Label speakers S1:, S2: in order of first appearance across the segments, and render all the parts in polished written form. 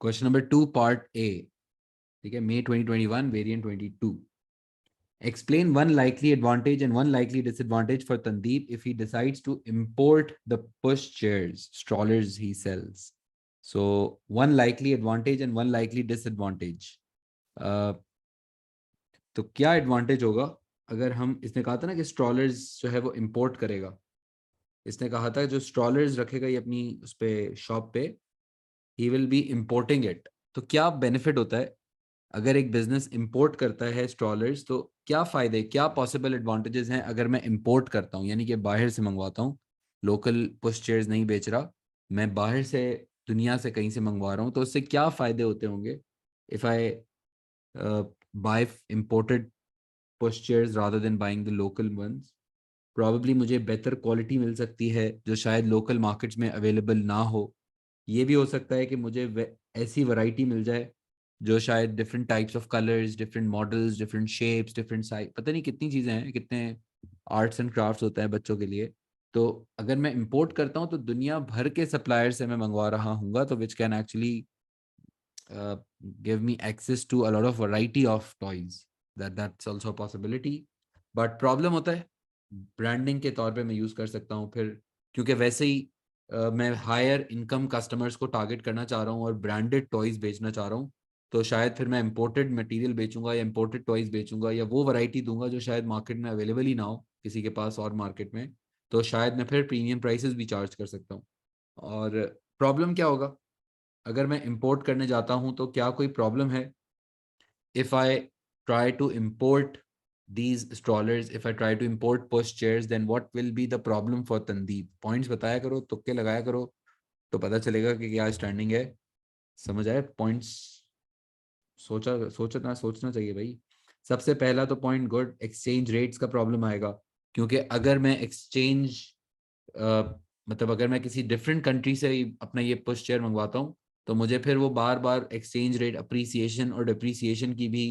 S1: Question number 2 part A, ठीक है, मई 2021 variant 22. Explain one likely advantage and one likely disadvantage for Tandeep if he decides to import the push chairs, strollers he sells. So one likely advantage and one likely disadvantage. uh, तो क्या advantage होगा अगर हम, इसने कहा था ना कि स्ट्रॉलर्स जो है वो इंपोर्ट करेगा, इसने कहा था जो स्ट्रॉलर्स रखेगा ये अपनी उस पे शॉप पे, he will be importing it. तो क्या बेनिफिट होता है अगर एक बिजनेस इंपोर्ट करता है स्ट्रॉलर्स? तो क्या फायदे, क्या पॉसिबल एडवांटेजेस हैं अगर मैं इंपोर्ट करता हूँ, यानी कि बाहर से मंगवाता हूँ, लोकल पुश चेयर्स नहीं बेच रहा, मैं बाहर से दुनिया से कहीं से मंगवा रहा हूँ, तो उससे क्या फायदे होते होंगे if I buy imported push chairs rather than buying the local ones? Probably मुझे बेहतर क्वालिटी मिल सकती है जो शायद लोकल मार्केट्स में अवेलेबल ना हो. ये भी हो सकता है कि मुझे ऐसी वैरायटी मिल जाए जो शायद different types of colours, different models, different shapes, different size, पता नहीं कितनी चीज़ें हैं, कितने आर्ट्स एंड क्राफ्ट्स होता है बच्चों के लिए. तो अगर मैं इंपोर्ट करता हूँ तो दुनिया भर के सप्लायर से मैं मंगवा रहा हूँ, तो which can actually give me access to a lot of variety of toys. That's also a possibility. But problem होता है ब्रांडिंग के तौर पे मैं यूज कर सकता हूँ फिर, क्योंकि वैसे ही मैं हायर इनकम कस्टमर्स को टारगेट करना चाह रहा हूँ और ब्रांडेड टॉयज बेचना चाह रहा हूँ. तो शायद फिर मैं इंपोर्टेड मटेरियल बेचूंगा या इंपोर्टेड टॉयज बेचूंगा या वो वैरायटी दूंगा जो शायद मार्केट में अवेलेबल ही ना हो किसी के पास और मार्केट में. तो शायद मैं फिर प्रीमियम प्राइसेस भी चार्ज कर सकता हूँ. और प्रॉब्लम क्या होगा अगर मैं इंपोर्ट करने जाता हूं, तो क्या कोई प्रॉब्लम है if I try to import these strollers, if I try to import push chairs, then what will be the problem for Tandeep? Points बताया करो, तुक्के लगाया करो, तो पता चलेगा कि क्या स्टैंडिंग है. समझ आए पॉइंट्स? सोचना चाहिए भाई. सबसे पहला तो पॉइंट गुड, एक्सचेंज रेट्स का प्रॉब्लम आएगा, क्योंकि अगर मैं एक्सचेंज मतलब अगर मैं किसी डिफरेंट कंट्री से अपना ये पुश चेयर मंगवाता हूँ, तो मुझे फिर वो बार बार एक्सचेंज रेट अप्रिसिएशन और डिप्रिसिएशन की भी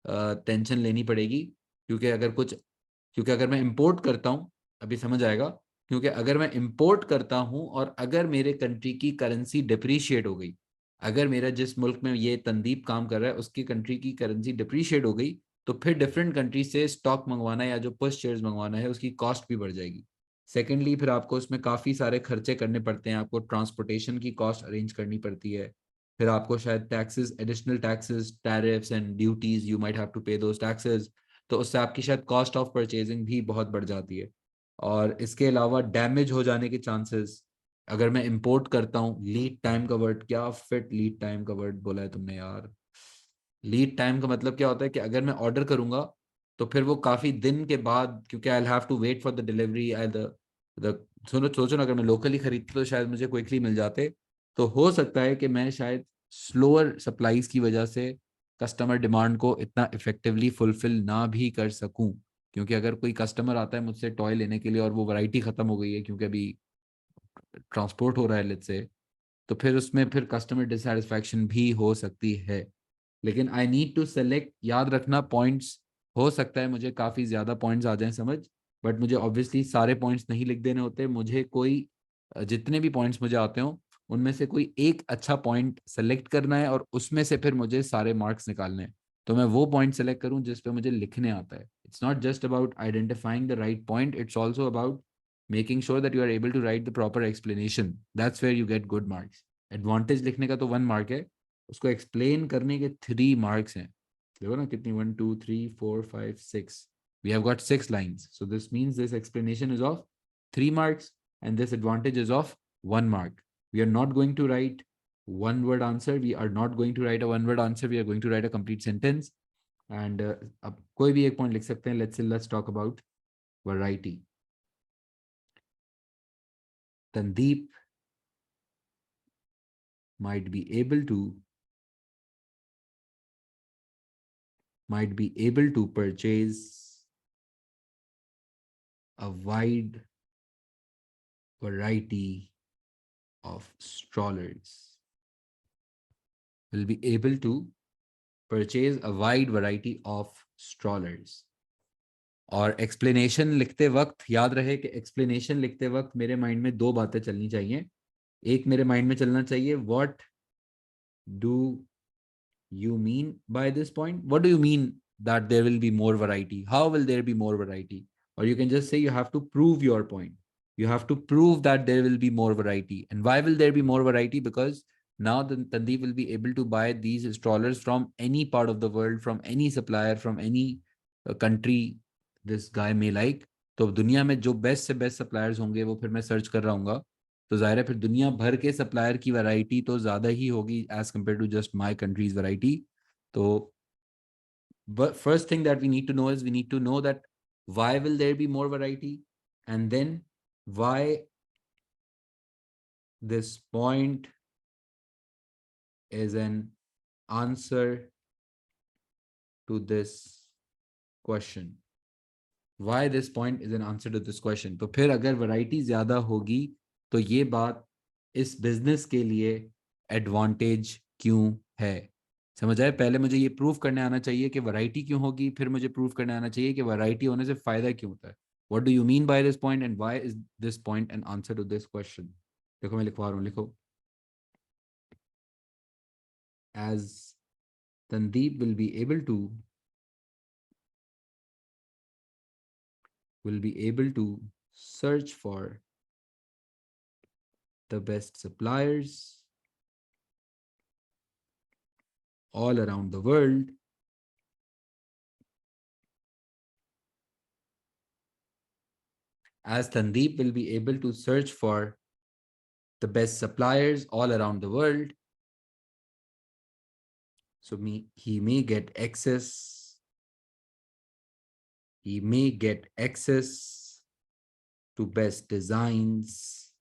S1: टेंशन लेनी पड़ेगी. क्योंकि अगर कुछ क्योंकि अगर मैं इंपोर्ट करता हूँ, अभी समझ आएगा, क्योंकि अगर मैं इंपोर्ट करता हूँ और अगर मेरे कंट्री की करेंसी डिप्रिशिएट हो गई, अगर मेरा जिस मुल्क में ये तंदीप काम कर रहा है उसकी कंट्री की करेंसी डिप्रिशिएट हो गई, तो फिर डिफरेंट कंट्री से स्टॉक मंगवाना या जो पुश शेयर्स मंगवाना है उसकी कॉस्ट भी बढ़ जाएगी. सेकेंडली फिर आपको उसमें काफ़ी सारे खर्चे करने पड़ते हैं, आपको ट्रांसपोर्टेशन की कॉस्ट अरेंज करनी पड़ती है, फिर आपको शायद taxes, additional taxes, tariffs and duties, you might have to pay those taxes. तो उससे आपकी शायद कॉस्ट ऑफ परचेजिंग भी बहुत बढ़ जाती है. और इसके अलावा डैमेज हो जाने के चांसेस, अगर मैं इंपोर्ट करता हूँ, लीड टाइम का वर्ड, क्या फिट लीड टाइम का वर्ड बोला है तुमने यार. लीड टाइम का मतलब क्या होता है कि अगर मैं ऑर्डर करूंगा तो फिर वो काफी दिन के बाद, क्योंकि I have to wait for the delivery, I the सुनो सोचो ना, अगर मैं लोकली खरीदता तो शायद मुझे क्विकली मिल जाते. तो हो सकता है कि मैं शायद स्लोअर सप्लाईज की वजह से कस्टमर डिमांड को इतना इफेक्टिवली फुलफिल ना भी कर सकूं. क्योंकि अगर कोई कस्टमर आता है मुझसे टॉय लेने के लिए और वो वैरायटी खत्म हो गई है क्योंकि अभी ट्रांसपोर्ट हो रहा है लेट्स से, तो फिर उसमें फिर कस्टमर डिससेटिस्फैक्शन भी हो सकती है. लेकिन आई नीड टू सेलेक्ट, याद रखना पॉइंट्स, हो सकता है मुझे काफ़ी ज़्यादा पॉइंट्स आ जाएं समझ, बट मुझे ऑब्वियसली सारे पॉइंट्स नहीं लिख देने होते. मुझे कोई जितने भी पॉइंट्स मुझे आते हो उनमें से कोई एक अच्छा पॉइंट सेलेक्ट करना है और उसमें से फिर मुझे सारे मार्क्स निकालने हैं. तो मैं वो पॉइंट सेलेक्ट करूं जिस पे मुझे लिखने आता है. It's not just about identifying the right point, it's also about making sure that you are able to write the proper explanation. That's where you get good marks. Advantage लिखने का तो 1 मार्क है, उसको एक्सप्लेन करने के 3 marks हैं. देखो ना कितनी, 1 2 3 4 5 6, we have got 6 lines, so this means this explanation is of 3 marks and this advantage is of 1 mark. We are not going to write one word answer, we are not going to write a one word answer, we are going to write a complete sentence. And अब कोई भी एक point लिख सकते हैं. let's talk about variety. Tandeep might be able to purchase a wide variety of strollers, will be able to purchase a wide variety of strollers. और explanation लिखते वक्त याद रहे कि एक्सप्लेनेशन लिखते वक्त मेरे माइंड में 2 बातें चलनी चाहिए. एक मेरे माइंड में चलना चाहिए, what do you mean by this point? What do you mean that there will be more variety? How will there be more variety? Or you can just say you have to prove your point. You have to prove that there will be more variety. And why will there be more variety? Because now the Tandeep will be able to buy these strollers from any part of the world, from any supplier, from any country this guy may like. तो दुनिया में जो best से best suppliers होंगे वो फिर मैं search कर रहा हूँ, तो जाहिर है फिर दुनिया भर के सप्लायर की वैरायटी तो ज़्यादा ही होगी as compare to just my country's variety. तो first thing that we need to know is we need to know that why will there be more variety, and then why this point is an answer to this question. Why this point is an answer to this question. तो फिर अगर variety ज़्यादा होगी तो ये बात इस business के लिए एडवांटेज क्यों है. समझ आए? पहले मुझे ये प्रूव करने आना चाहिए कि वैरायटी क्यों होगी, फिर मुझे प्रूव करने आना चाहिए कि वैरायटी होने से फायदा क्यों होता है. What do you mean by this point and why is this point an answer to this question. देखो मैं लिखवा रहा हूँ, लिखो. As Tandeep will be able to search for the best suppliers all around the world, as Tandeep will be able to search for the best suppliers all around the world, so he may get access to best designs,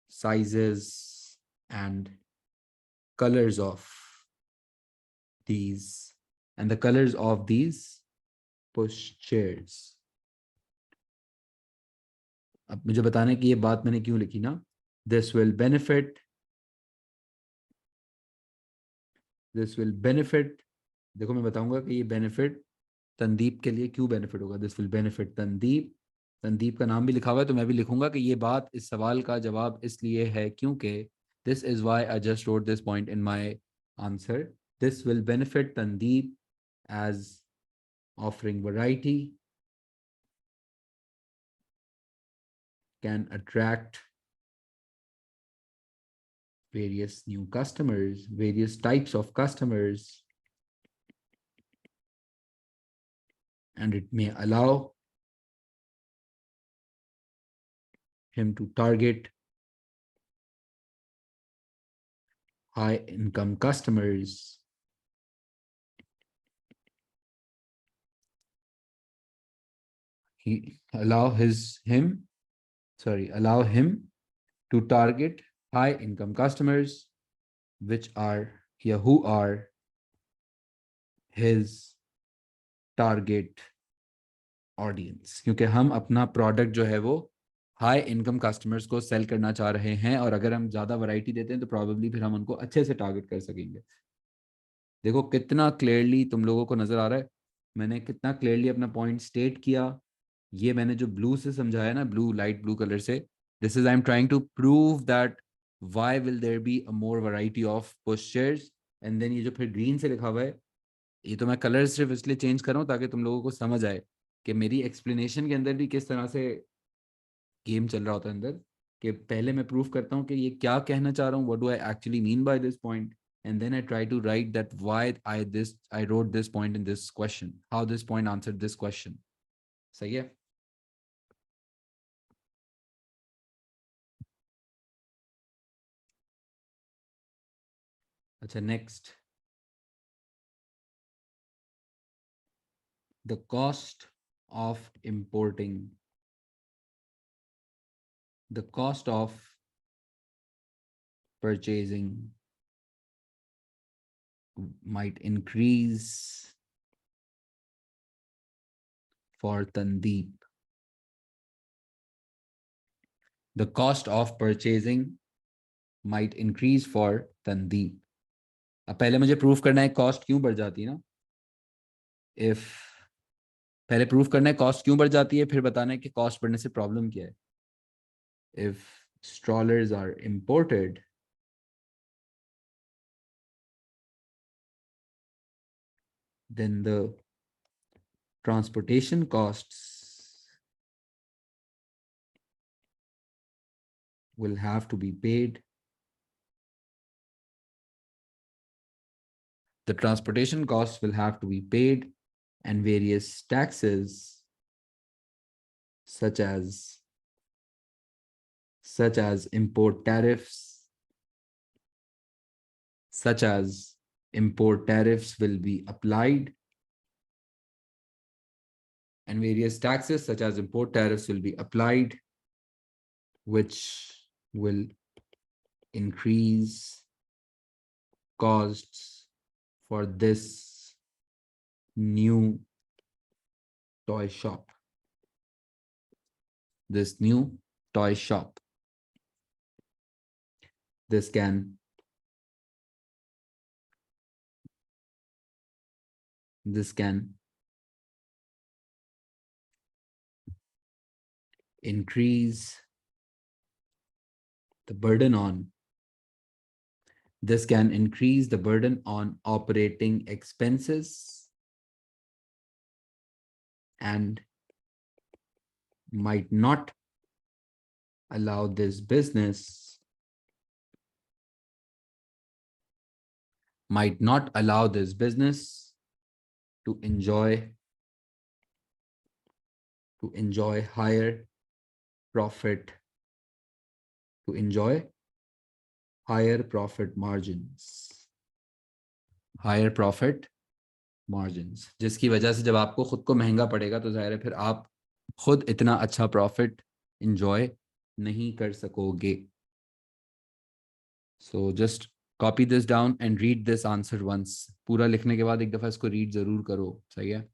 S1: sizes and colors of these push chairs. अब मुझे बताना कि ये बात मैंने क्यों लिखी ना. This will benefit देखो मैं बताऊंगा कि ये बेनिफिट तंदीप के लिए क्यों बेनिफिट होगा. दिस विल बेनिफिट तंदीप का नाम भी लिखा हुआ है तो मैं भी लिखूंगा कि ये बात इस सवाल का जवाब इसलिए है क्योंकि this is why I just wrote this point in my answer. This will benefit तंदीप as offering variety can attract various new customers, various types of customers, and it may allow him to target high income customers. Allow him to target high income customers who are his target audience. क्योंकि हम अपना product जो है वो high income customers को cell करना चाह रहे हैं, और अगर हम ज़्यादा वैरायटी देते हैं तो प्रॉबेबली फिर हम उनको अच्छे से टारगेट कर सकेंगे. देखो कितना क्लियरली तुम लोगों को नजर आ रहा है, मैंने कितना क्लियरली अपना पॉइंट स्टेट किया. ये मैंने जो ब्लू से समझाया ना, ब्लू, लाइट ब्लू कलर से, this is I am trying to prove that why will there be a more variety of postures. And then ये जो फिर ग्रीन से लिखा हुआ है, ये तो मैं कलर सिर्फ इसलिए चेंज कर रहा हूँ ताकि तुम लोगों को समझ आए कि मेरी एक्सप्लेनेशन के अंदर भी किस तरह से गेम चल रहा होता है अंदर. कि पहले मैं प्रूव करता हूँ कि ये क्या कहना चाह रहा हूँ, what do I actually mean by this point, and then I try to write that why I wrote this point in this question, how this point answered this question. सही है. अच्छा, next, the cost of purchasing might increase for Tandeep. The cost of purchasing might increase for Tandeep. अब पहले मुझे proof करना है cost क्यों बढ़ जाती है ना. इफ पहले प्रूफ करना है कॉस्ट क्यों बढ़ जाती है, फिर बताना है कि कॉस्ट बढ़ने से प्रॉब्लम क्या है. If strollers are imported, then the transportation costs will have to be paid. The transportation costs will have to be paid, and various taxes such as import tariffs will be applied, and various taxes such as import tariffs will be applied, which will increase costs for this new toy shop. This new toy shop. This can increase the burden on operating expenses and might not allow this business to enjoy higher profit margins, जिसकी वजह से जब आपको खुद को महंगा पड़ेगा तो जाहिर है फिर आप खुद इतना अच्छा प्रॉफिट एंजॉय नहीं कर सकोगे. So just copy this down and read this answer once. पूरा लिखने के बाद एक दफा इसको रीड जरूर करो. सही है.